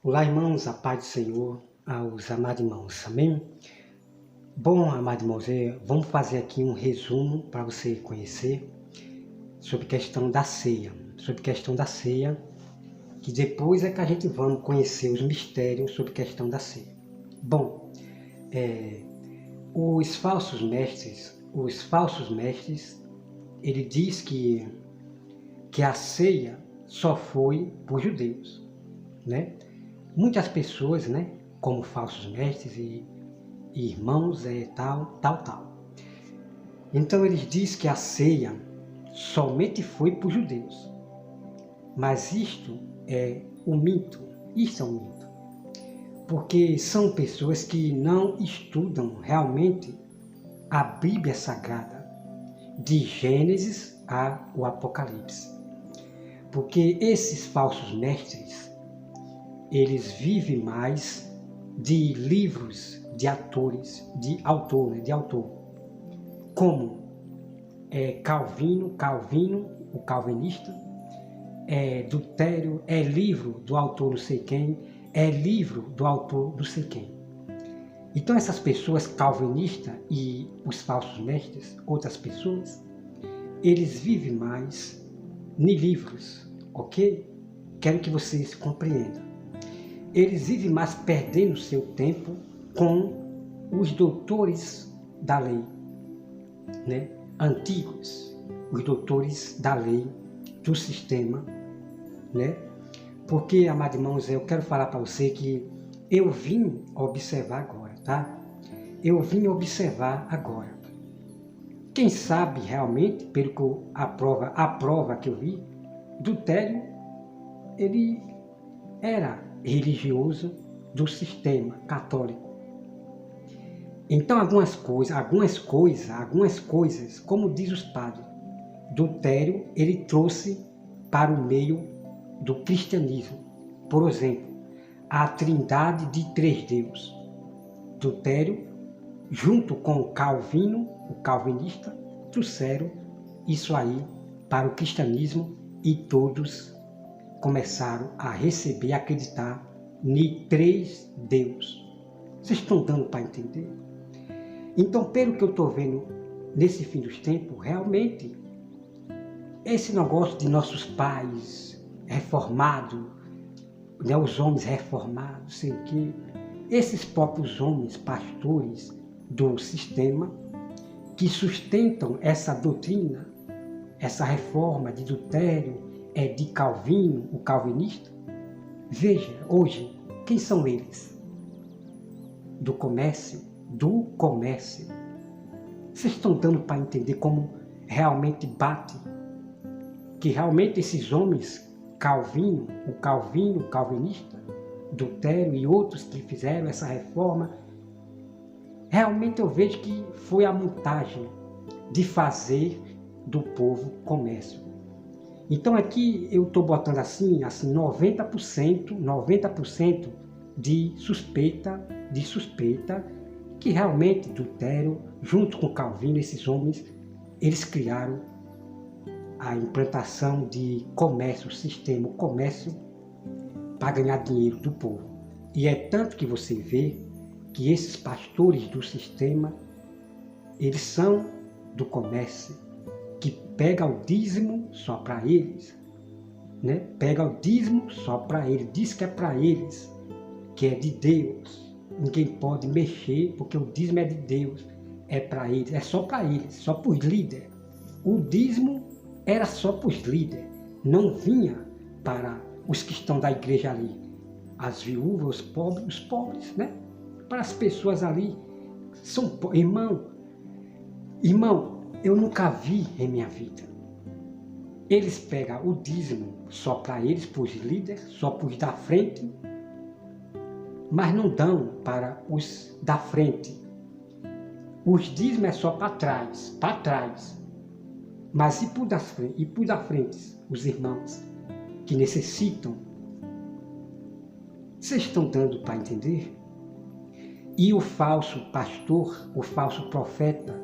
Olá, irmãos, a paz do Senhor aos amados irmãos, amém? Bom, amados irmãos, vamos fazer aqui um resumo para você conhecer sobre a questão da ceia, que depois é que a gente vamos conhecer os mistérios sobre a questão da ceia. Bom, os falsos mestres, ele diz que a ceia só foi para os judeus, né? Muitas pessoas, né, como falsos mestres e irmãos, tal. Então eles dizem que a ceia somente foi para os judeus. Mas isto é um mito, porque são pessoas que não estudam realmente a Bíblia Sagrada, de Gênesis ao Apocalipse. Porque esses falsos mestres, eles vivem mais de livros de autores, de autor, como Calvino, o calvinista, Lutério, livro do autor não sei quem, livro do autor não sei quem. Então essas pessoas calvinistas e os falsos mestres, outras pessoas, eles vivem mais em livros, ok? Quero que vocês compreendam. Eles vivem mais perdendo seu tempo com os doutores da lei, né? Antigos, os doutores da lei, do sistema, né? Porque, amados irmãos, eu quero falar para você que eu vim observar agora, tá? Quem sabe realmente, pelo que a prova que eu vi, Lutério, ele era religioso do sistema católico. Então algumas coisas, como diz os padres, Lutério ele trouxe para o meio do cristianismo. Por exemplo, a trindade de três deuses. Lutério, junto com Calvino, o calvinista, trouxeram isso aí para o cristianismo e todos começaram a receber e acreditar em três deuses. Vocês estão dando para entender? Então, pelo que eu estou vendo nesse fim dos tempos, realmente, esse negócio de nossos pais reformados, né, os homens reformados, sei o quê, esses próprios homens, pastores do sistema, que sustentam essa doutrina, essa reforma de Lutério, de Calvino, o calvinista, veja, hoje, quem são eles? Do comércio. Vocês estão dando para entender como realmente bate? Que realmente esses homens, Calvino, o calvinista, Lutério e outros que fizeram essa reforma, realmente eu vejo que foi a montagem de fazer do povo comércio. Então aqui eu estou botando assim 90% de suspeita que realmente Lutério, junto com Calvino, esses homens, eles criaram a implantação de comércio, o comércio para ganhar dinheiro do povo. E é tanto que você vê que esses pastores do sistema, eles são do comércio, que pega o dízimo só para eles, né? Pega o dízimo só para eles, diz que é para eles, que é de Deus. Ninguém pode mexer, porque o dízimo é de Deus, é para eles, é só para eles, só para os líderes. O dízimo era só para os líderes, não vinha para os que estão da igreja ali, as viúvas, os pobres, né? Para as pessoas ali, são irmão, eu nunca vi em minha vida. Eles pegam o dízimo só para eles, para os líderes, só para os da frente, mas não dão para os da frente. Os dízimos é só para trás. Mas e por da frente, os irmãos que necessitam? Vocês estão dando para entender? E o falso pastor, o falso profeta,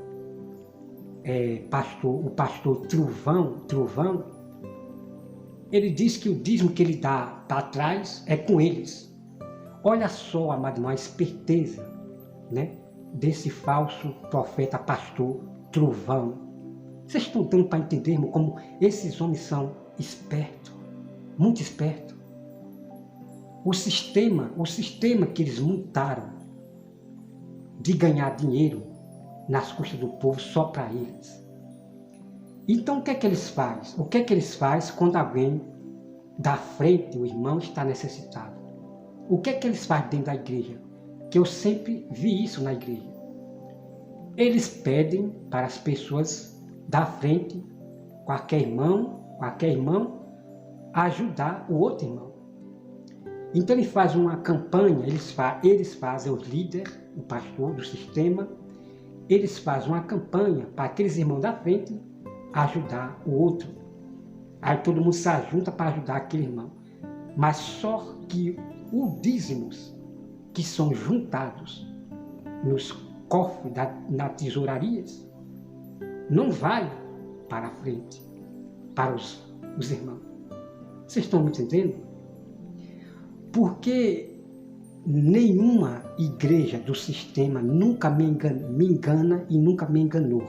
o pastor Trovão, ele diz que o dízimo que ele dá para trás é com eles. Olha só, amado irmão, a esperteza, né, desse falso profeta, pastor, trovão. Vocês estão dando para entender, irmão, como esses homens são espertos, muito espertos. O sistema que eles montaram de ganhar dinheiro nas custas do povo só para eles. Então o que é que eles fazem? O que é que eles fazem quando alguém da frente, o irmão, está necessitado? O que é que eles fazem dentro da igreja? Que eu sempre vi isso na igreja. Eles pedem para as pessoas da frente, qualquer irmão, ajudar o outro irmão. Então ele faz uma campanha, eles fazem, os líderes, o pastor do sistema, eles fazem uma campanha para aqueles irmãos da frente ajudar o outro. Aí todo mundo se ajunta para ajudar aquele irmão. Mas só que os dízimos que são juntados nos cofres nas tesourarias não vai para a frente, para os irmãos. Vocês estão me entendendo? Porque nenhuma igreja do sistema nunca me engana e nunca me enganou.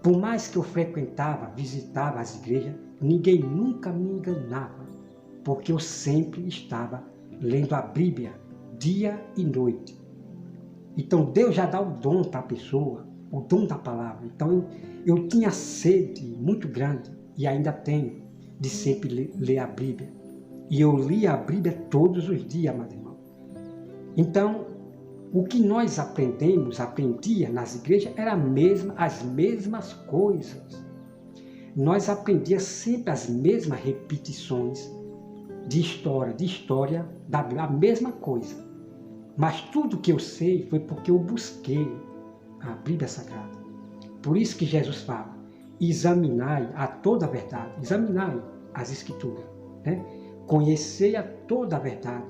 Por mais que eu frequentava, visitava as igrejas, ninguém nunca me enganava, porque eu sempre estava lendo a Bíblia dia e noite. Então Deus já dá o dom para a pessoa, o dom da palavra. Então eu tinha sede muito grande, e ainda tenho, de sempre ler a Bíblia. E eu lia a Bíblia todos os dias, amado irmão. Então, o que nós aprendia nas igrejas, era as mesmas coisas. Nós aprendíamos sempre as mesmas repetições de história da Bíblia, a mesma coisa. Mas tudo que eu sei foi porque eu busquei a Bíblia Sagrada. Por isso que Jesus fala, examinai a toda a verdade, examinai as Escrituras, né? Conhecei a toda a verdade,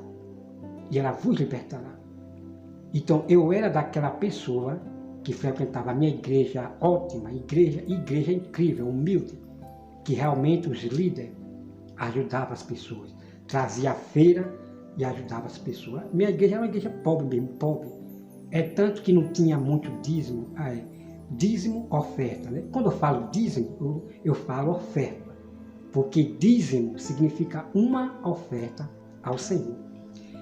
e ela vos libertará. Então eu era daquela pessoa que frequentava a minha igreja ótima, igreja incrível, humilde, que realmente os líderes ajudavam as pessoas, trazia a feira e ajudava as pessoas. Minha igreja era uma igreja pobre mesmo, pobre. É tanto que não tinha muito dízimo, dízimo, oferta, né? Quando eu falo dízimo, eu falo oferta, porque dízimo significa uma oferta ao Senhor.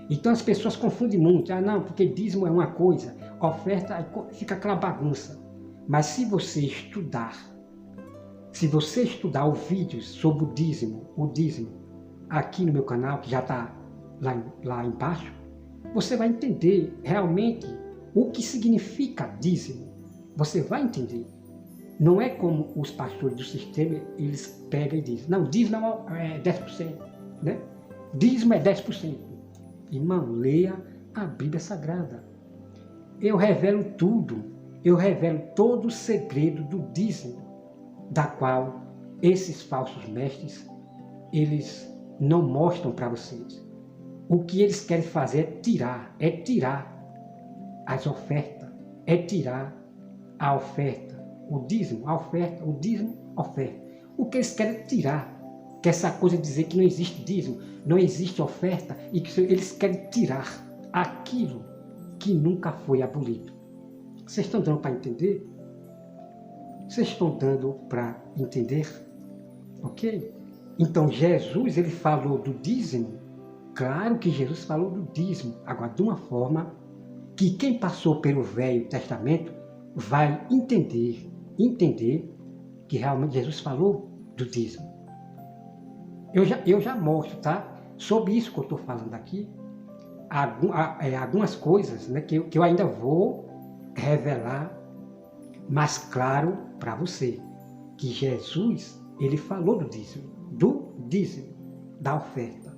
Então as pessoas confundem muito. Não, porque dízimo é uma coisa, oferta fica aquela bagunça. Mas se você estudar o vídeo sobre o dízimo, aqui no meu canal, que já está lá embaixo, você vai entender realmente o que significa dízimo. Você vai entender. Não é como os pastores do sistema, eles pegam e dizem, não, dízimo é 10%, né? Dízimo é 10%. Irmão, leia a Bíblia Sagrada. Eu revelo tudo, eu revelo todo o segredo do dízimo, da qual esses falsos mestres, eles não mostram para vocês. O que eles querem fazer é tirar as ofertas, é tirar a oferta, o dízimo, a oferta, o dízimo, oferta. O que eles querem tirar, que essa coisa de dizer que não existe dízimo, não existe oferta, e que eles querem tirar aquilo que nunca foi abolido. Vocês estão dando para entender? Vocês estão dando para entender? Ok? Então Jesus, ele falou do dízimo. Claro que Jesus falou do dízimo, agora de uma forma que quem passou pelo Velho Testamento vai entender que realmente Jesus falou do dízimo. Eu já mostro, tá? Sobre isso que eu estou falando aqui, algumas coisas, né, que eu ainda vou revelar mais claro para você, que Jesus, ele falou do dízimo, da oferta.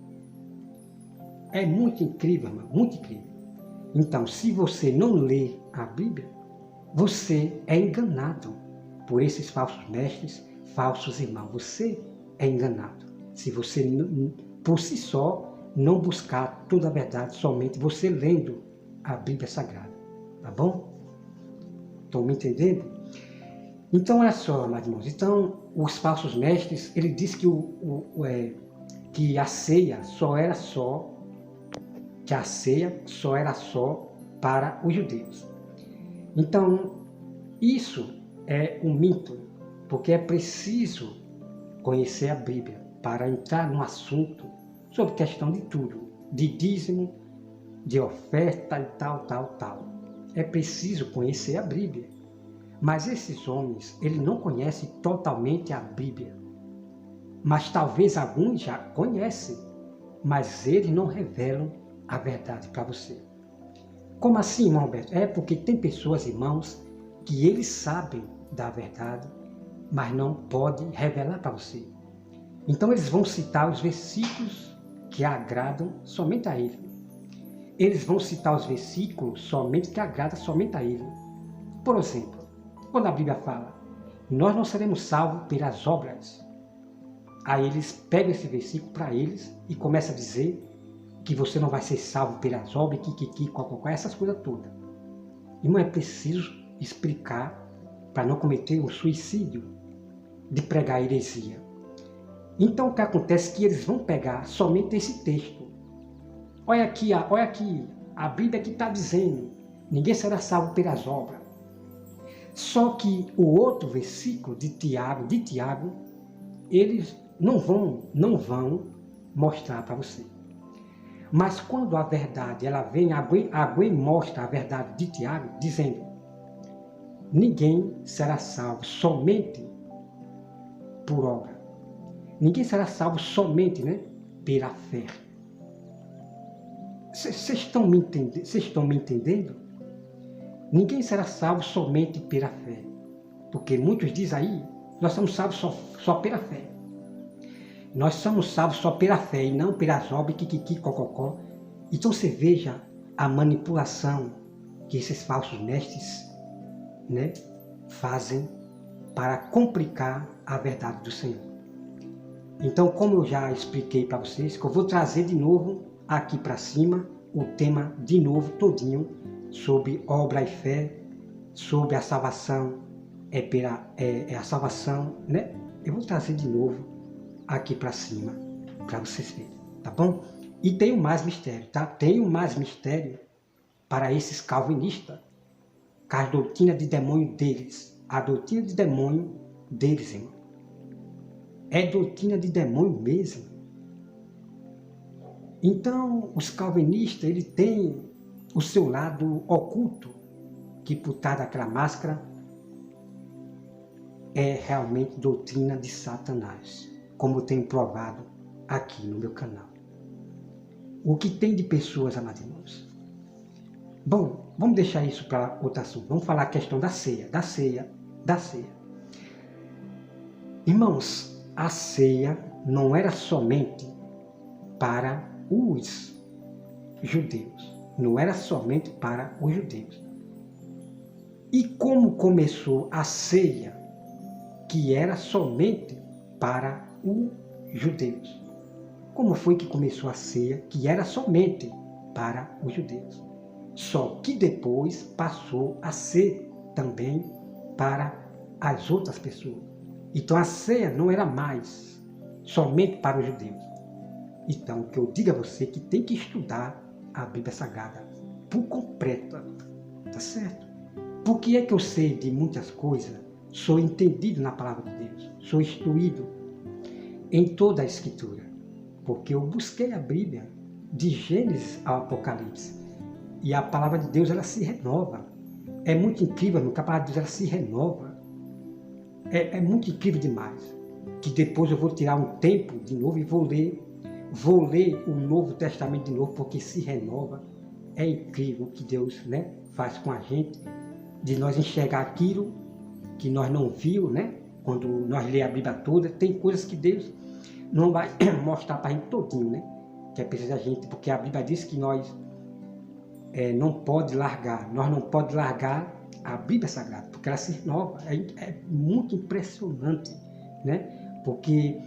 É muito incrível, irmão, muito incrível. Então, se você não lê a Bíblia, você é enganado por esses falsos mestres, falsos irmãos. Você é enganado. Se você, por si só, não buscar toda a verdade, somente você lendo a Bíblia Sagrada. Tá bom? Estão me entendendo? Então, olha só, meus irmãos. Então, os falsos mestres, ele diz que a ceia só era que a ceia só era só para os judeus. Então, isso é um mito, porque é preciso conhecer a Bíblia para entrar no assunto sobre questão de tudo, de dízimo, de oferta e tal. É preciso conhecer a Bíblia. Mas esses homens, eles não conhecem totalmente a Bíblia. Mas talvez alguns já conhecem, mas eles não revelam a verdade para você. Como assim, irmão Roberto? É porque tem pessoas, irmãos, que eles sabem da verdade, mas não podem revelar para você. Então eles vão citar os versículos que agradam somente a ele. Eles vão citar os versículos somente que agradam somente a ele. Por exemplo, quando a Bíblia fala, nós não seremos salvos pelas obras. Aí eles pegam esse versículo para eles e começam a dizer que você não vai ser salvo pelas obras, essas coisas todas. Irmão, é preciso explicar para não cometer um suicídio de pregar heresia. Então o que acontece é que eles vão pegar somente esse texto. Olha aqui, a Bíblia que está dizendo, ninguém será salvo pelas obras. Só que o outro versículo de Tiago, eles não vão mostrar para você. Mas quando a verdade ela vem, alguém mostra a verdade de Tiago, dizendo, ninguém será salvo somente por obra. Ninguém será salvo somente, pela fé. Vocês estão me entendendo? Ninguém será salvo somente pela fé. Porque muitos dizem aí, nós somos salvos só pela fé. Nós somos salvos só pela fé e não pelas obras, cococó. Então você veja a manipulação que esses falsos mestres fazem para complicar a verdade do Senhor. Então, como eu já expliquei para vocês, que eu vou trazer de novo aqui para cima o tema de novo todinho sobre obra e fé, sobre a salvação, a salvação, Eu vou trazer de novo aqui para cima para vocês verem, tá bom? E tem mais mistério, tá? Tem mais mistério para esses calvinistas, com a doutrina de demônio deles. A doutrina de demônio deles, irmão. É doutrina de demônio mesmo. Então, os calvinistas, ele tem o seu lado oculto, que por trás daquela máscara é realmente doutrina de Satanás, como eu tenho provado aqui no meu canal. O que tem de pessoas, amados irmãos? Bom, vamos deixar isso para outro assunto. Vamos falar a questão da ceia. Irmãos, a ceia não era somente para os judeus. Não era somente para os judeus. E como começou a ceia, que era somente para os judeus? Como foi que começou a ceia, que era somente para os judeus? Só que depois passou a ser também para as outras pessoas. Então a ceia não era mais somente para os judeus. Então o que eu digo a você é que tem que estudar a Bíblia Sagrada por completo, tá certo? Por que é que eu sei de muitas coisas? Sou entendido na palavra de Deus, sou instruído em toda a Escritura, porque eu busquei a Bíblia de Gênesis ao Apocalipse, e a palavra de Deus ela se renova. É muito incrível, a palavra de Deus ela se renova. É muito incrível demais, que depois eu vou tirar um tempo de novo e vou ler o Novo Testamento de novo, porque se renova. É incrível o que Deus faz com a gente, de nós enxergar aquilo que nós não vimos, quando nós lemos a Bíblia toda. Tem coisas que Deus não vai mostrar para a gente todinho, que é preciso a gente, porque a Bíblia diz que nós nós não podemos largar a Bíblia Sagrada, porque ela se renova. É muito impressionante, porque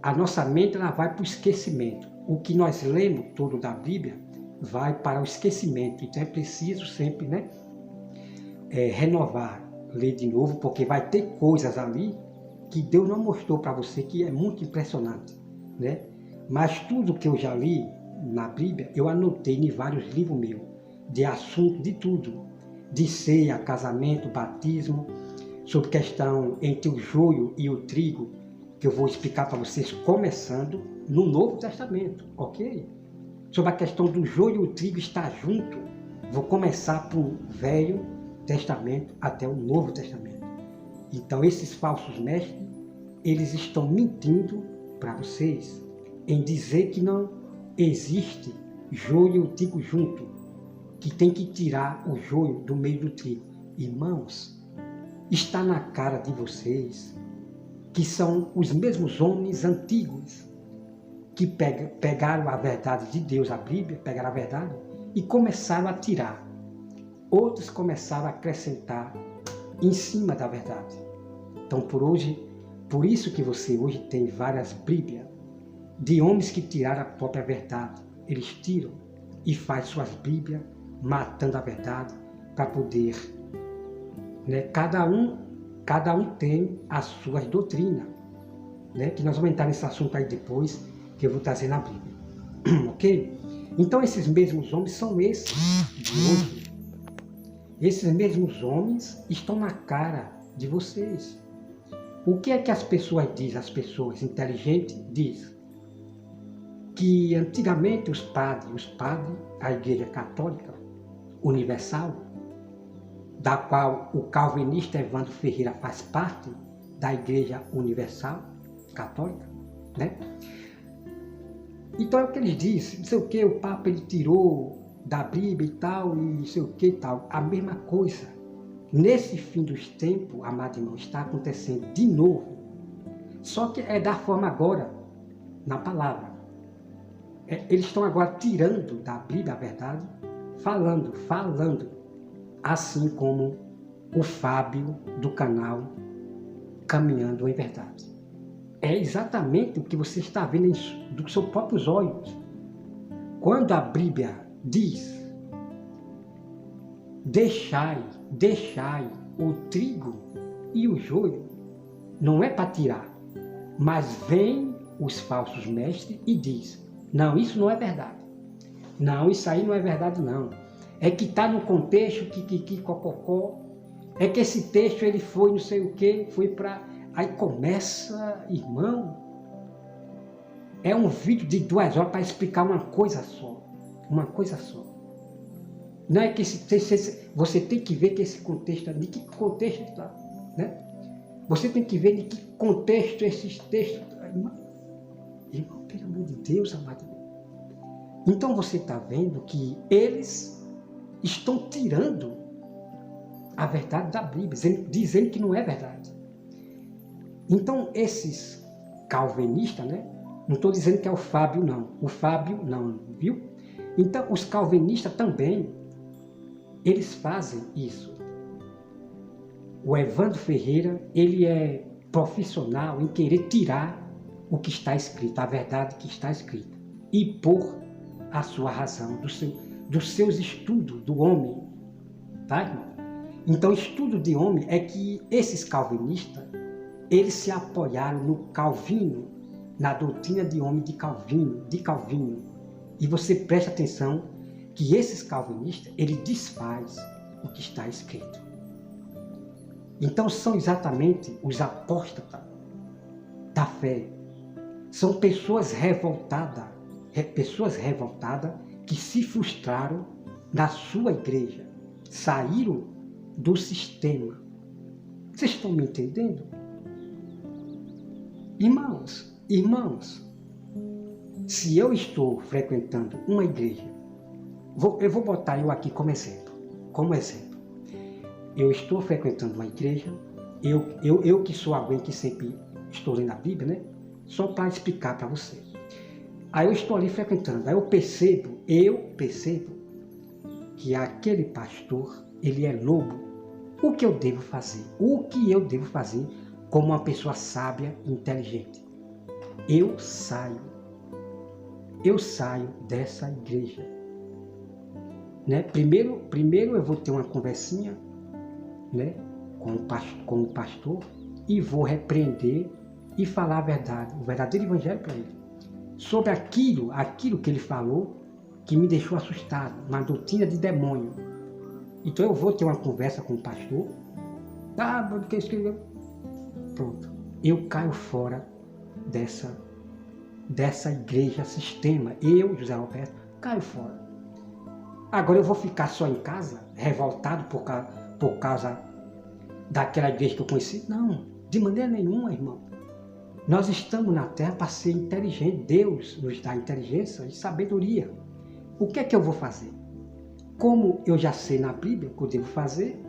a nossa mente ela vai para o esquecimento. O que nós lemos todo da Bíblia vai para o esquecimento. Então é preciso sempre renovar, ler de novo, porque vai ter coisas ali que Deus não mostrou para você, que é muito impressionante. Mas tudo que eu já li na Bíblia, eu anotei em vários livros meus, de assunto de tudo, de ceia, casamento, batismo, sobre questão entre o joio e o trigo, que eu vou explicar para vocês começando no Novo Testamento, ok? Sobre a questão do joio e o trigo estar junto, vou começar por Velho Testamento até o Novo Testamento. Então esses falsos mestres, eles estão mentindo para vocês em dizer que não existe joio e o trigo junto, que tem que tirar o joio do meio do trigo. Irmãos, está na cara de vocês que são os mesmos homens antigos que pegaram a verdade de Deus, a Bíblia, pegaram a verdade e começaram a tirar. Outros começaram a acrescentar em cima da verdade. Então, por isso que você hoje tem várias Bíblias de homens que tiraram a própria verdade. Eles tiram e fazem suas Bíblias matando a verdade para poder, né? Cada um tem as suas doutrinas, né? Que nós vamos entrar nesse assunto aí depois, que eu vou trazer na Bíblia. Ok? Então esses mesmos homens são esses de hoje. Esses mesmos homens estão na cara de vocês. O que é que as pessoas dizem? As pessoas inteligentes dizem que antigamente os padres, a Igreja Católica Universal, da qual o calvinista Evandro Ferreira faz parte da Igreja Universal Católica, né? Então é o que eles dizem, não sei o que, o Papa ele tirou da Bíblia e tal, e não sei o que e tal. A mesma coisa, nesse fim dos tempos, amado irmão, está acontecendo de novo. Só que é da forma agora, na palavra. Eles estão agora tirando da Bíblia a verdade, falando, assim como o Fábio do canal Caminhando em Verdade. É exatamente o que você está vendo dos seus próprios olhos. Quando a Bíblia diz: deixai o trigo e o joio, não é para tirar, mas vem os falsos mestres e diz: não, isso não é verdade. Não, isso aí não é verdade não. É que está no contexto, cococó. É que esse texto ele foi não sei o que, foi para... Aí começa, irmão, é um vídeo de 2 horas para explicar uma coisa só. Uma coisa só. Não é que esse texto, você tem que ver que esse contexto, de que contexto está, né? Você tem que ver de que contexto esses textos... Irmão, pelo amor de Deus, amado. Então você está vendo que eles estão tirando a verdade da Bíblia, dizendo que não é verdade. Então esses calvinistas, né? Não estou dizendo que é o Fábio não, viu? Então os calvinistas também, eles fazem isso. O Evandro Ferreira, ele é profissional em querer tirar o que está escrito, a verdade que está escrita, e pôr a sua razão, dos seus estudos do homem, tá, irmão? Então, estudo de homem é que esses calvinistas, eles se apoiaram no Calvino, na doutrina de homem de Calvino. E você presta atenção que esses calvinistas, ele desfaz o que está escrito. Então, são exatamente os apóstatas da fé. São pessoas revoltadas que se frustraram na sua igreja, saíram do sistema. Vocês estão me entendendo? Irmãos, se eu estou frequentando uma igreja, eu vou botar eu aqui como exemplo. Eu estou frequentando uma igreja, eu que sou alguém que sempre estou lendo a Bíblia, né? Só para explicar para você. Aí eu estou ali frequentando, aí eu percebo que aquele pastor, ele é lobo. O que eu devo fazer? Como uma pessoa sábia e inteligente? Eu saio dessa igreja, né? Primeiro eu vou ter uma conversinha, né, com o pastor, e vou repreender e falar a verdade, o verdadeiro evangelho para ele. sobre aquilo que ele falou, que me deixou assustado, uma doutrina de demônio. Então eu vou ter uma conversa com o pastor, porque escreveu. Pronto, eu caio fora dessa igreja sistema. Eu, José Roberto, caio fora. Agora eu vou ficar só em casa, revoltado por causa daquela igreja que eu conheci? Não, de maneira nenhuma, irmão. Nós estamos na Terra para ser inteligente. Deus nos dá inteligência e sabedoria. O que é que eu vou fazer? Como eu já sei na Bíblia o que eu devo fazer,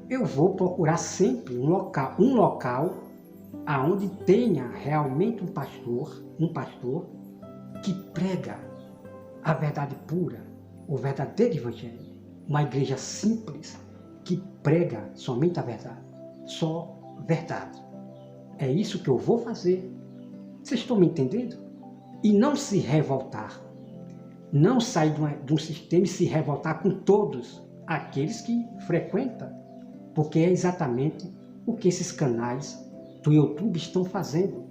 eu vou procurar sempre um local aonde tenha realmente um pastor que prega a verdade pura, o verdadeiro evangelho. Uma igreja simples que prega somente a verdade, só verdade. É isso que eu vou fazer. Vocês estão me entendendo? E não se revoltar. Não sair de um sistema e se revoltar com todos aqueles que frequentam. Porque é exatamente o que esses canais do YouTube estão fazendo.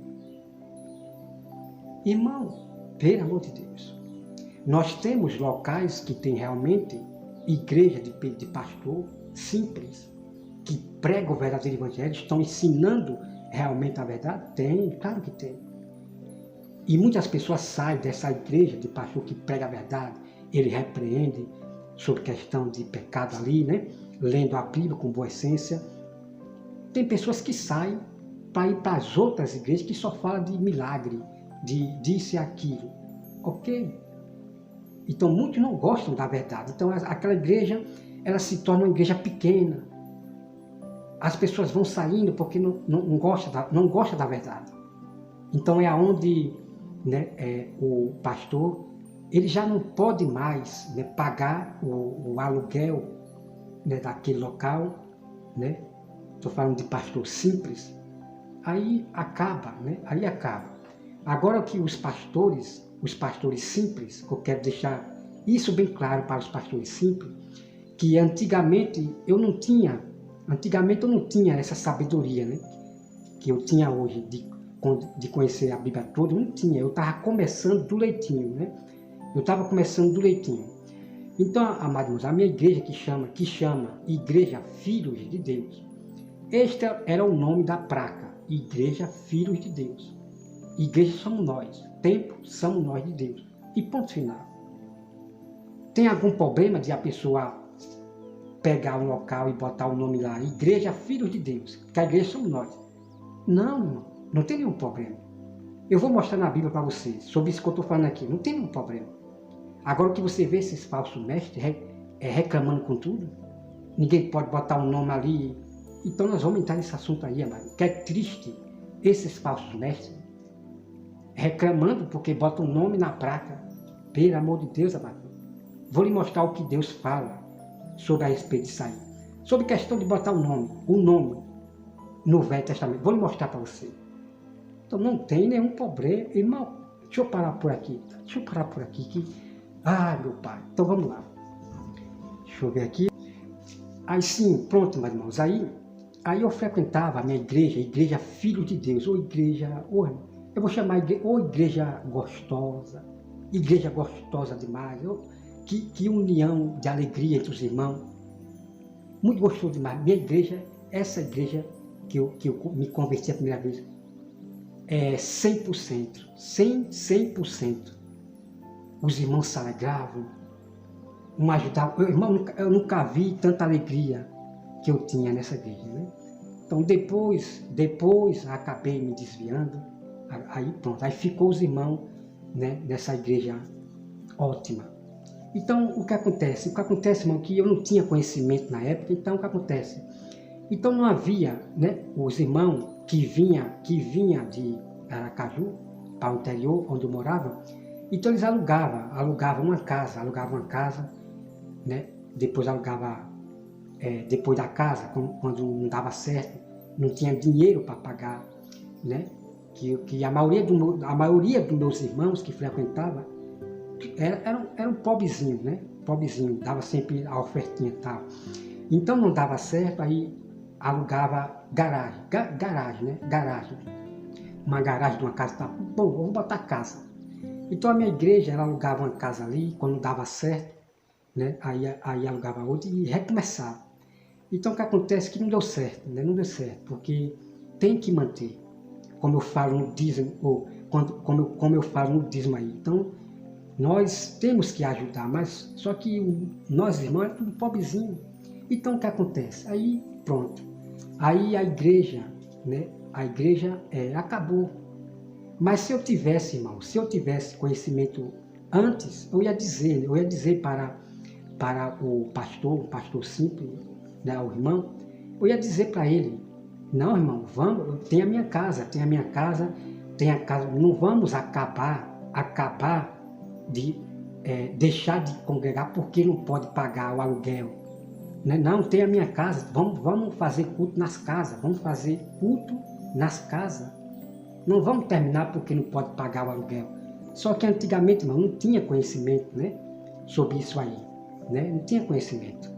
Irmão, pelo amor de Deus, nós temos locais que tem realmente igreja de pastor simples, que pregam o verdadeiro evangelho, estão ensinando realmente a verdade? Tem, claro que tem. E muitas pessoas saem dessa igreja de pastor que prega a verdade, ele repreende sobre questão de pecado ali, né? Lendo a Bíblia com boa essência. Tem pessoas que saem para ir para as outras igrejas que só falam de milagre, de disso e aquilo. Ok? Então muitos não gostam da verdade. Então aquela igreja, ela se torna uma igreja pequena. As pessoas vão saindo porque não gostam da verdade. Então é aonde, né, o pastor, ele já não pode mais, né, pagar o aluguel, né, daquele local, né? Estou falando de pastor simples. Aí acaba, né? Aí acaba. Agora que os pastores simples, que eu quero deixar isso bem claro para os pastores simples, que antigamente eu não tinha essa sabedoria, né, que eu tinha hoje de conhecer a Bíblia toda. Eu não tinha, eu estava começando do leitinho, né? Então, amados irmãos, a minha igreja que chama Igreja Filhos de Deus, este era o nome da placa, Igreja Filhos de Deus. Igreja somos nós, templo somos nós de Deus. E ponto final. Tem algum problema de a pessoa pegar um local e botar o nome lá, Igreja Filhos de Deus, que a igreja somos nós? Não, irmão, não tem nenhum problema. Eu vou mostrar na Bíblia para vocês, sobre isso que eu estou falando aqui, não tem nenhum problema. Agora que você vê esses falsos mestres reclamando com tudo, ninguém pode botar um nome ali. Então nós vamos entrar nesse assunto aí, amado, que é triste, esses falsos mestres reclamando porque botam um nome na placa. Pelo amor de Deus, amado. Vou lhe mostrar o que Deus fala sobre a respeito disso aí. Sobre a questão de botar o nome no Velho Testamento. Vou lhe mostrar para você. Então não tem nenhum problema. Irmão, deixa eu parar por aqui. Meu pai. Então vamos lá. Deixa eu ver aqui. Aí sim, pronto, meus irmãos. Aí eu frequentava a minha igreja, Igreja Filho de Deus, ou igreja, eu vou chamar ou igreja gostosa demais, que união de alegria entre os irmãos, muito gostoso demais. Minha igreja, essa igreja que eu me converti a primeira vez, é 100%, 100%. Os irmãos se alegravam, um ajudavam. Eu nunca vi tanta alegria que eu tinha nessa igreja, né? Então depois acabei me desviando, aí pronto, aí ficou os irmãos, né, nessa igreja ótima. Então o que acontece? Irmão, que eu não tinha conhecimento na época. Então o que acontece? Então não havia, né, os irmãos que vinha de Aracaju para o interior onde eu morava. Então eles alugavam uma casa, né? Depois alugava, depois da casa, quando não dava certo, não tinha dinheiro para pagar, né? Que a maioria dos meus irmãos que frequentavam eram pobrezinhos, né? Pobrezinho, dava sempre a ofertinha e tal. Então não dava certo, aí alugava garagem, né? Uma garagem de uma casa, tá bom, vamos botar casa. Então a minha igreja, ela alugava uma casa ali, quando dava certo, né? Aí alugava outra e recomeçava. Então o que acontece é que não deu certo, né? Não deu certo, porque tem que manter, como eu falo no dízimo, ou como eu falo no dízimo aí. Então, nós temos que ajudar, mas só que nós irmãos é tudo pobrezinho. Então o que acontece? Aí pronto. Aí a igreja, né? A igreja acabou. Mas se eu tivesse, irmão, se eu tivesse conhecimento antes, eu ia dizer para o pastor simples, né, o irmão, eu ia dizer para ele, não, irmão, vamos, tem a minha casa, tem a casa, não vamos acabar de deixar de congregar porque não pode pagar o aluguel. Né? Não, tem a minha casa, vamos fazer culto nas casas, vamos fazer culto nas casas. Não vamos terminar porque não pode pagar o aluguel. Só que antigamente, irmão, não tinha conhecimento, né, sobre isso aí. Né? Não tinha conhecimento.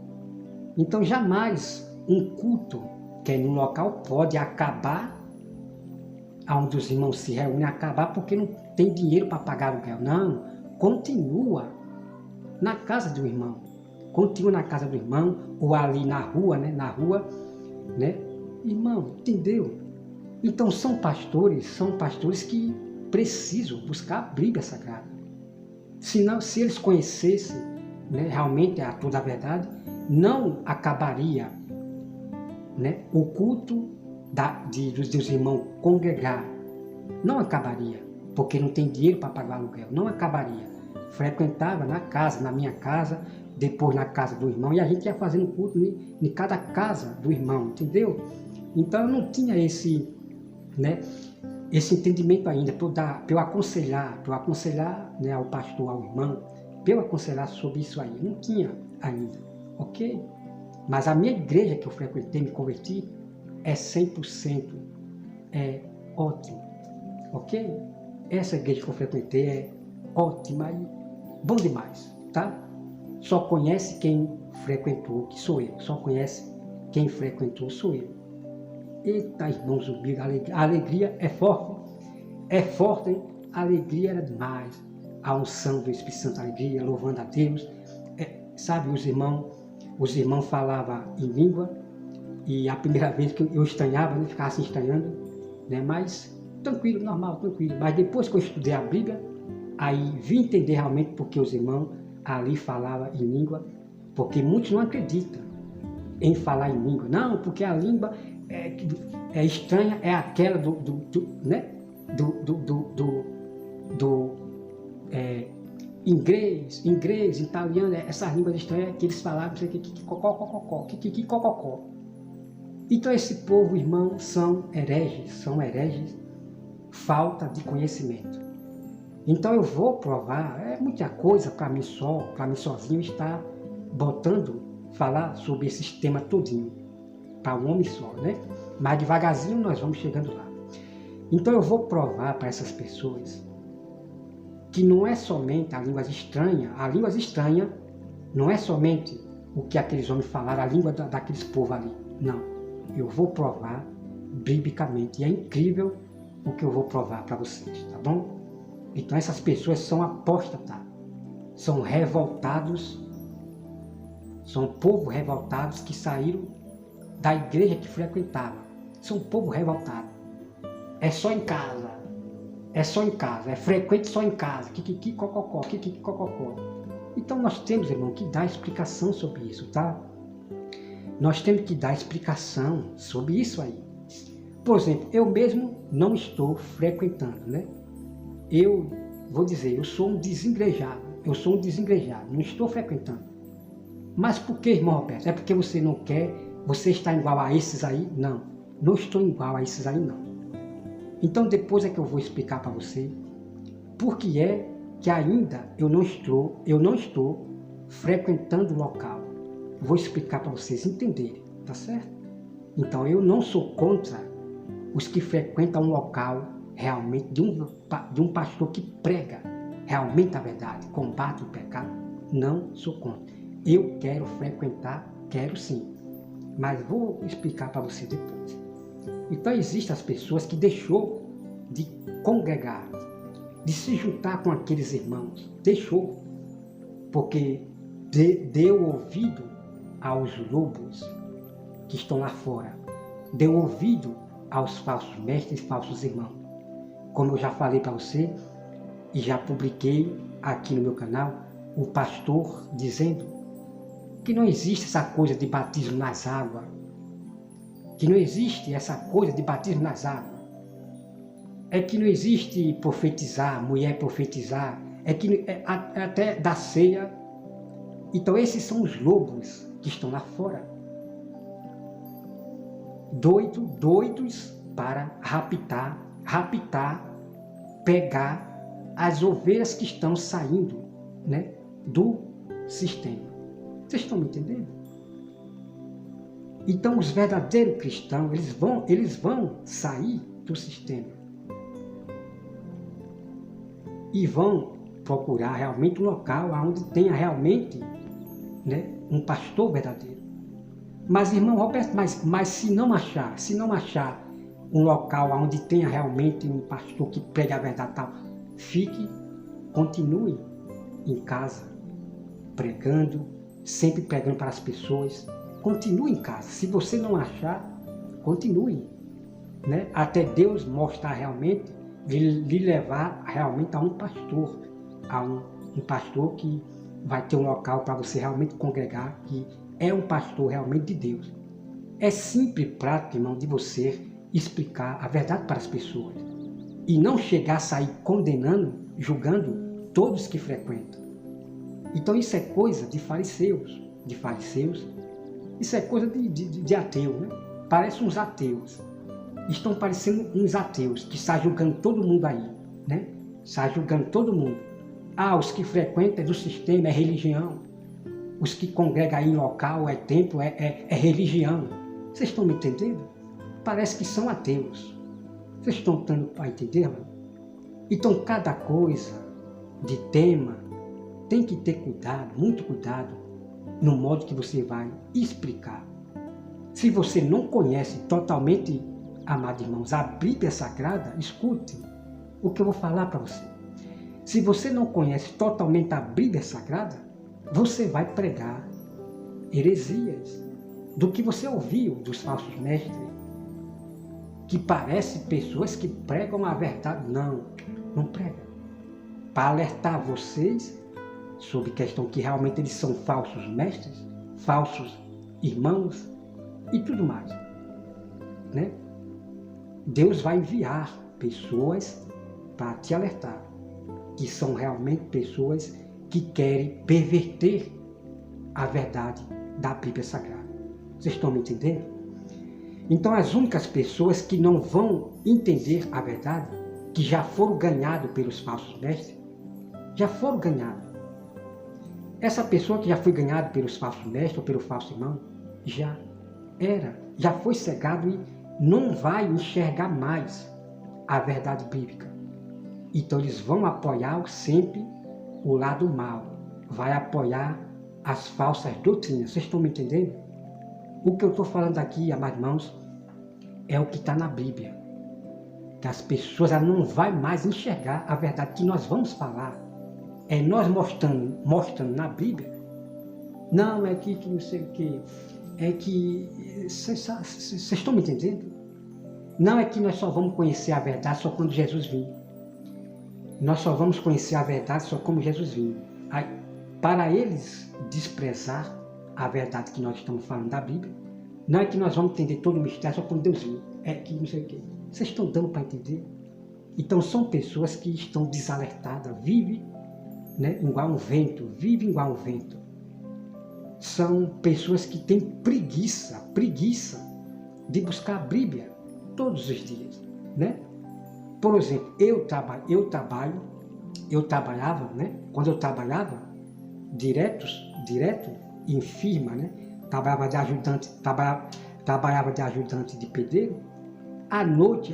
Então jamais um culto que é no local pode acabar, onde os irmãos se reúnem, acabar porque não tem dinheiro para pagar aluguel. Não, continua na casa do irmão. Continua na casa do irmão, ou ali na rua, né? Na rua, né? Irmão, entendeu? Então são pastores que precisam buscar a Bíblia Sagrada. Senão, se eles conhecessem, né, realmente toda a verdade, não acabaria, né, o culto dos irmãos congregar. Não acabaria, porque não tem dinheiro para pagar aluguel. Não acabaria. Frequentava na casa, na minha casa, depois na casa do irmão, e a gente ia fazendo culto em cada casa do irmão, entendeu? Então eu não tinha esse entendimento ainda, para eu aconselhar, né, ao pastor, ao irmão, para eu aconselhar sobre isso aí. Não tinha ainda, ok? Mas a minha igreja que eu frequentei, me converti, é 100% ótimo, ok? Essa igreja que eu frequentei é ótima e bom demais, tá? Só conhece quem frequentou, que sou eu. Só conhece quem frequentou, sou eu. Eita, irmãos, a alegria é forte, hein? A alegria era demais. A unção do Espírito Santo, a alegria, louvando a Deus. Sabe, os irmãos falavam em língua, e a primeira vez que eu estranhava, né, ficava assim estranhando, né, mas tranquilo, normal, tranquilo. Mas depois que eu estudei a Bíblia, aí vim entender realmente porque os irmãos ali falavam em língua, porque muitos não acreditam em falar em língua. Não, porque a língua é estranha, é aquela inglês, italiano, essas línguas estranhas que eles falavam, não sei o que, cococó. Então esse povo, irmão, são hereges, falta de conhecimento. Então eu vou provar, muita coisa para mim sozinho estar falar sobre esses temas todinho, para um homem só, né? Mas devagarzinho nós vamos chegando lá. Então eu vou provar para essas pessoas que não é somente a língua estranha não é somente o que aqueles homens falaram, a língua daqueles povos ali. Não, eu vou provar biblicamente, e é incrível o que eu vou provar para vocês, tá bom? Então essas pessoas são apóstatas, são revoltados, são povo revoltados que saíram da igreja que frequentava. São povo revoltado. É só em casa, é frequente só em casa, cococó. Então nós temos, irmão, que dar explicação sobre isso, tá? Nós temos que dar explicação sobre isso aí. Por exemplo, eu mesmo não estou frequentando, né? Eu vou dizer, eu sou um desengrejado, não estou frequentando. Mas por que, irmão Roberto? É porque você não quer, você está igual a esses aí? Não, não estou igual a esses aí não. Então depois é que eu vou explicar para você por que é que ainda eu não estou frequentando o local. Vou explicar para vocês entenderem, tá certo? Então eu não sou contra os que frequentam um local realmente de um pastor que prega realmente a verdade, combate o pecado. Não sou contra. Eu quero frequentar, quero sim, mas vou explicar para você depois. Então existem as pessoas que deixou de congregar, de se juntar com aqueles irmãos. Deixou, porque deu ouvido aos lobos que estão lá fora. Deu ouvido aos falsos mestres e falsos irmãos. Como eu já falei para você, e já publiquei aqui no meu canal, o pastor dizendo que não existe essa coisa de batismo nas águas, que não existe essa coisa de batismo nas águas, é que não existe profetizar, mulher profetizar, é que até da ceia. Então esses são os lobos que estão lá fora, doidos para raptar, pegar as ovelhas que estão saindo, né, do sistema. Vocês estão me entendendo? Então os verdadeiros cristãos, eles vão sair do sistema e vão procurar realmente um local onde tenha realmente, né, um pastor verdadeiro. Mas, irmão Roberto, mas se não achar um local onde tenha realmente um pastor que pregue a verdade, tal, continue em casa, pregando, sempre pregando para as pessoas. Continue em casa. Se você não achar, continue, né? Até Deus mostrar realmente, lhe levar realmente a um pastor, um pastor que vai ter um local para você realmente congregar, que é um pastor realmente de Deus. É simples e prático, irmão, de você explicar a verdade para as pessoas e não chegar a sair condenando, julgando todos que frequentam. Então isso é coisa de fariseus, isso é coisa de ateu, né? Parece uns ateus, estão parecendo uns ateus que estão julgando todo mundo aí, né? Está julgando todo mundo. Os que frequentam é do sistema, é religião. Os que congregam aí em local, é templo, é religião. Vocês estão me entendendo? Parece que são ateus. Vocês estão dando para entender, mano? Então, cada coisa de tema tem que ter cuidado, muito cuidado, no modo que você vai explicar. Se você não conhece totalmente, amados irmãos, a Bíblia Sagrada, escute o que eu vou falar para você. Se você não conhece totalmente a Bíblia Sagrada, você vai pregar heresias do que você ouviu dos falsos mestres, que parecem pessoas que pregam a verdade. Não pregam. Para alertar vocês sobre questão que realmente eles são falsos mestres, falsos irmãos e tudo mais, né? Deus vai enviar pessoas para te alertar, que são realmente pessoas que querem perverter a verdade da Bíblia Sagrada. Vocês estão me entendendo? Então as únicas pessoas que não vão entender a verdade, que já foram ganhados pelos falsos mestres, já foram ganhados. Essa pessoa que já foi ganhada pelos falsos mestres ou pelo falso irmão, já foi cegado e não vai enxergar mais a verdade bíblica. Então eles vão apoiar sempre o lado mal, vai apoiar as falsas doutrinas. Vocês estão me entendendo? O que eu estou falando aqui, amados irmãos, é o que está na Bíblia. Que as pessoas não vão mais enxergar a verdade que nós vamos falar. É nós mostrando na Bíblia. Não, é que não sei o que. É que... Vocês estão me entendendo? Não é que nós só vamos conhecer a verdade só quando Jesus vir. Nós só vamos conhecer a verdade só como Jesus vir. Para eles desprezar a verdade que nós estamos falando da Bíblia, não é que nós vamos entender todo o mistério só quando Deus vir. É que não sei o que. Vocês estão dando para entender? Então são pessoas que estão desalertadas, vivem, né, igual um vento. São pessoas que têm preguiça de buscar a Bíblia todos os dias, né? Por exemplo, eu trabalhava, né? Quando eu trabalhava direto em firma, né? Trabalhava de ajudante de pedreiro. À noite,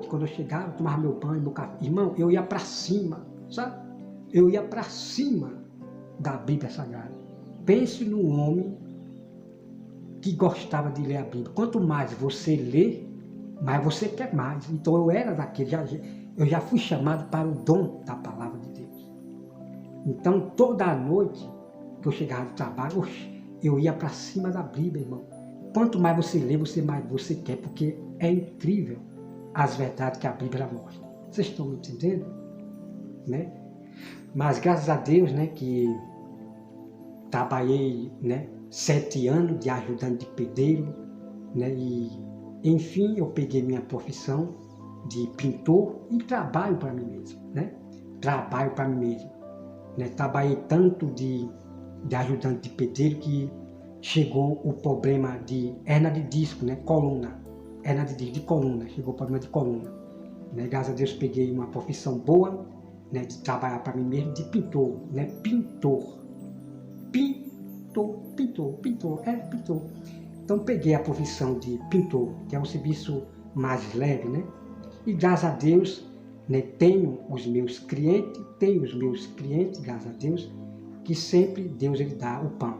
quando eu chegava, eu tomava meu banho, meu café. Irmão, eu ia para cima, sabe? Eu ia para cima da Bíblia Sagrada. Pense num homem que gostava de ler a Bíblia. Quanto mais você lê, mais você quer mais. Então eu era daquele, eu já fui chamado para o dom da palavra de Deus. Então, toda a noite que eu chegava do trabalho, eu ia para cima da Bíblia, irmão. Quanto mais você lê, mais você quer, porque é incrível as verdades que a Bíblia mostra. Vocês estão me entendendo? Né? Mas graças a Deus, né, que trabalhei, né, 7 anos de ajudante de pedreiro, né, e enfim eu peguei minha profissão de pintor e trabalho para mim mesmo, né? Trabalho para mim mesmo, né? Trabalhei tanto de ajudante de pedreiro que chegou o problema de hernia de disco, né? Coluna, hernia de disco de coluna, chegou o problema de coluna, né? Graças a Deus peguei uma profissão boa, né, de trabalhar para mim mesmo, de pintor, né? Pintor. Então peguei a profissão de pintor, que é um serviço mais leve, né? E graças a Deus, né, tenho os meus clientes, graças a Deus, que sempre Deus ele dá o pão.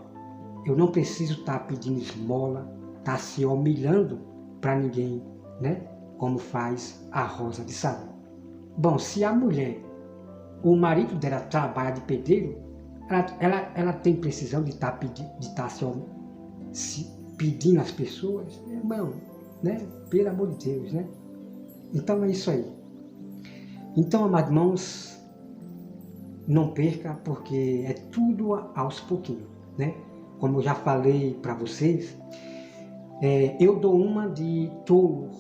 Eu não preciso estar pedindo esmola, estar se humilhando para ninguém, né? Como faz a Rosa de Saron. Bom, se a mulher, o marido dela trabalha de pedreiro, ela tem precisão de estar se pedindo às pessoas, irmão, né? Pelo amor de Deus, né? Então é isso aí. Então, amados irmãos, não perca, porque é tudo aos pouquinhos, né? Como eu já falei para vocês, eu dou uma de tolo.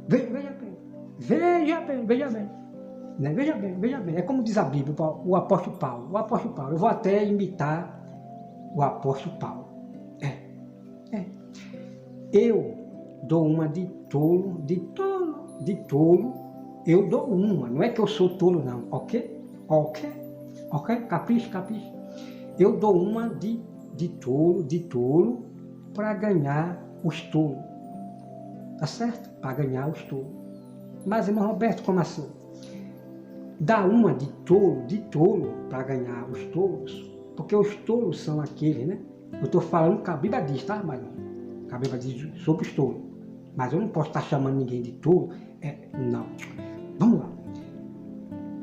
Veja bem. Né? Veja bem. É como diz a Bíblia, o apóstolo Paulo. Eu vou até imitar o apóstolo Paulo. Eu dou uma de tolo, eu dou uma, não é que eu sou tolo não, ok? Capricha? Eu dou uma de tolo para ganhar os tolos, tá certo? Para ganhar os tolos. Mas, irmão Roberto, como assim? Dá uma de tolo para ganhar os tolos, porque os tolos são aqueles, né? Eu estou falando que a Bíblia diz, tá, mas a Bíblia diz sobre os tolos. Mas eu não posso estar chamando ninguém de tolo. Não. Vamos lá.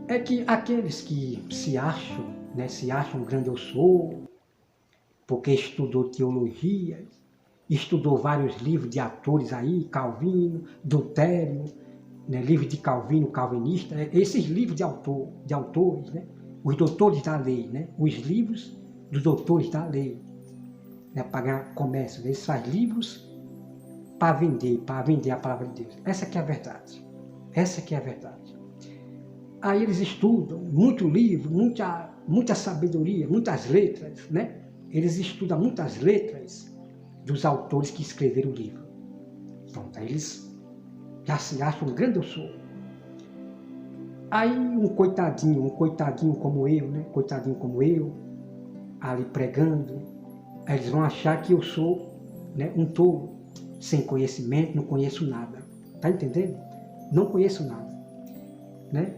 É que aqueles que se acham, né, grande eu sou, porque estudou teologia, estudou vários livros de autores aí, Calvino, Lutério, né, livro de Calvino, calvinista, esses livros de autores, né, os doutores da lei, né, os livros dos doutores da lei, né, para ganhar comércio, eles fazem livros para vender a palavra de Deus. Essa que é a verdade. Aí eles estudam muito livro, muita sabedoria, muitas letras, né? Eles estudam muitas letras dos autores que escreveram o livro. Pronto, aí eles já se acham grande eu sou. Aí um coitadinho como eu, né? Coitadinho como eu, ali pregando, aí eles vão achar que eu sou, né, um tolo, sem conhecimento, não conheço nada. Tá entendendo? Não conheço nada, né?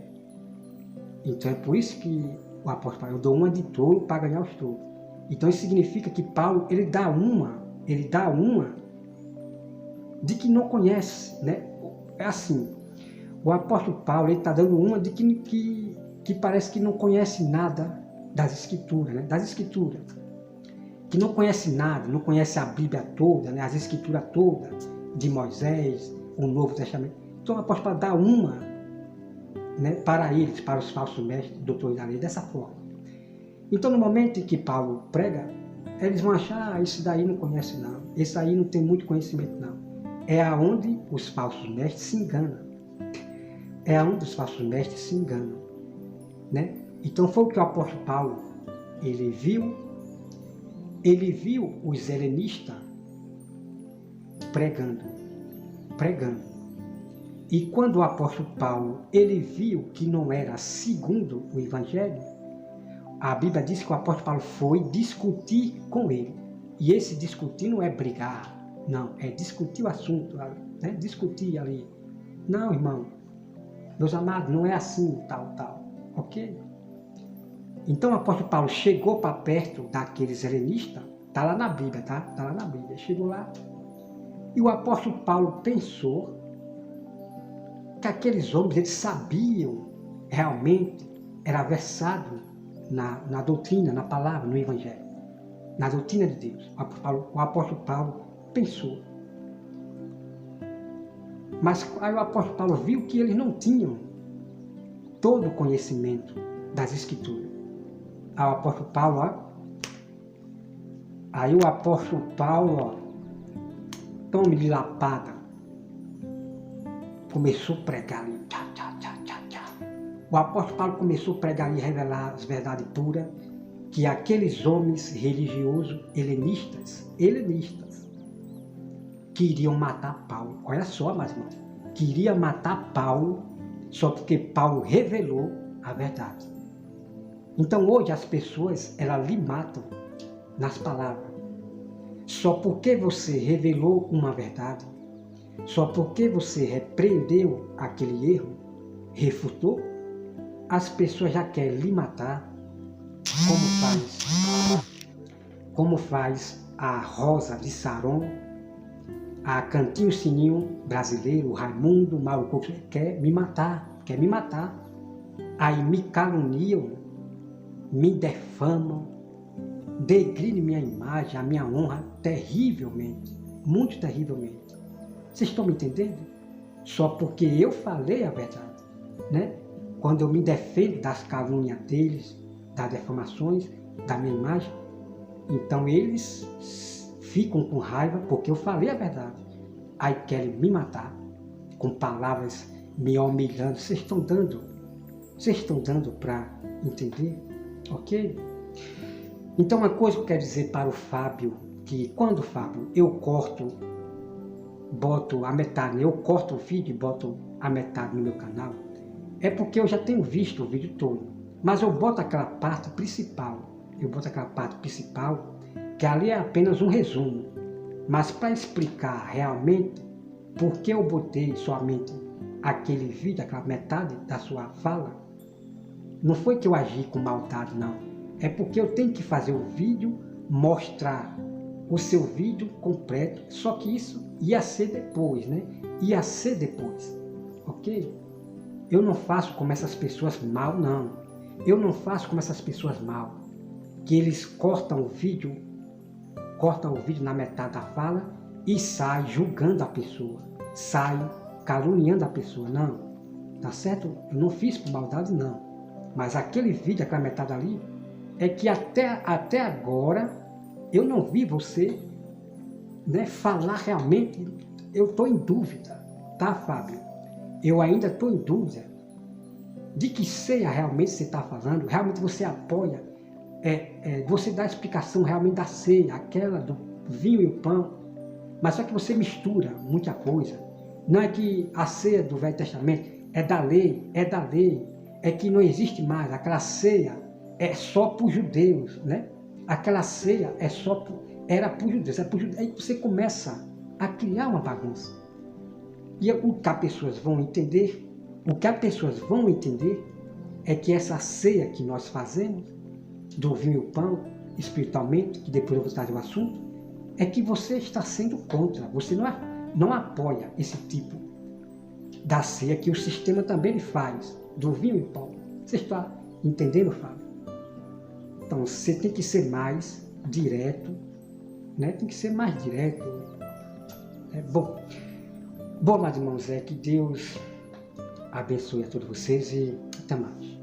Então é por isso que o apóstolo Paulo, eu dou uma de tolo para ganhar os tolos. Então isso significa que Paulo, ele dá uma de que não conhece, né? É assim, o apóstolo Paulo, ele está dando uma de que parece que não conhece nada das Escrituras, né? Que não conhece nada, não conhece a Bíblia toda, né? As Escrituras todas, de Moisés, o Novo Testamento. Então o apóstolo Paulo dá uma, né, para eles, para os falsos mestres, doutores da lei, dessa forma. Então no momento em que Paulo prega, eles vão achar, esse daí não conhece não, esse aí não tem muito conhecimento não. É aonde os falsos mestres se enganam. Né? Então foi o que o apóstolo Paulo, ele viu os helenistas pregando. E quando o apóstolo Paulo, ele viu que não era segundo o Evangelho, a Bíblia diz que o apóstolo Paulo foi discutir com ele. E esse discutir não é brigar, não, é discutir o assunto, né? Discutir ali. Não, irmão, meus amados, não é assim, tal, ok? Então o apóstolo Paulo chegou para perto daqueles helenistas, está lá na Bíblia, tá? Está lá na Bíblia, chegou lá, e o apóstolo Paulo pensou que aqueles homens eles sabiam realmente, era versado na doutrina, na palavra, no Evangelho, na doutrina de Deus. O apóstolo Paulo pensou. Mas aí o apóstolo Paulo viu que eles não tinham todo o conhecimento das Escrituras. Aí o apóstolo Paulo, tome de lapada, começou a pregar ali. O apóstolo Paulo começou a pregar e revelar as verdades puras que aqueles homens religiosos helenistas, queriam matar Paulo. Olha só, mais irmãos, queria matar Paulo só porque Paulo revelou a verdade. Então hoje as pessoas, elas lhe matam nas palavras. Só porque você revelou uma verdade, só porque você repreendeu aquele erro, refutou, as pessoas já querem lhe matar, como faz a Rosa de Saron, a Cantinho Sininho brasileiro, o Raimundo, o Mauro Coco, quer me matar. Aí me caluniam, me defamam, degridem minha imagem, a minha honra, terrivelmente, muito terrivelmente. Vocês estão me entendendo? Só porque eu falei a verdade, né? Quando eu me defendo das calúnias deles, das defamações, da minha imagem, então eles ficam com raiva porque eu falei a verdade. Aí querem me matar com palavras me humilhando. Vocês estão dando para entender? Ok? Então uma coisa que eu quero dizer para o Fábio, que quando, Fábio, eu boto a metade, eu corto o vídeo e boto a metade no meu canal, é porque eu já tenho visto o vídeo todo, mas eu boto aquela parte principal, que ali é apenas um resumo, mas para explicar realmente por que eu botei somente aquele vídeo, aquela metade da sua fala, não foi que eu agi com maldade, não, é porque eu tenho que fazer o vídeo, mostrar o seu vídeo completo, só que isso ia ser depois, né? Ok? Eu não faço como essas pessoas mal, não. Eu não faço como essas pessoas mal, que eles cortam o vídeo na metade da fala e saem julgando a pessoa, saem caluniando a pessoa. Não, tá certo? Eu não fiz por maldade, não. Mas aquele vídeo, aquela metade ali, é que até agora eu não vi você, né, falar realmente. Eu estou em dúvida, tá, Fábio? Eu ainda estou em dúvida de que ceia realmente você está falando, realmente você apoia, você dá a explicação realmente da ceia, aquela do vinho e o pão, mas só que você mistura muita coisa. Não é que a ceia do Velho Testamento é da lei, é que não existe mais, aquela ceia é só para os judeus, né? Aquela ceia era para os judeus, aí você começa a criar uma bagunça. E o que as pessoas vão entender, é que essa ceia que nós fazemos, do vinho e o pão, espiritualmente, que depois eu vou trazer o assunto, é que você está sendo contra, você não apoia esse tipo da ceia que o sistema também faz, do vinho e pão. Você está entendendo, Fábio? Então você tem que ser mais direto, né? Bom, meus irmãos, que Deus abençoe a todos vocês e até mais.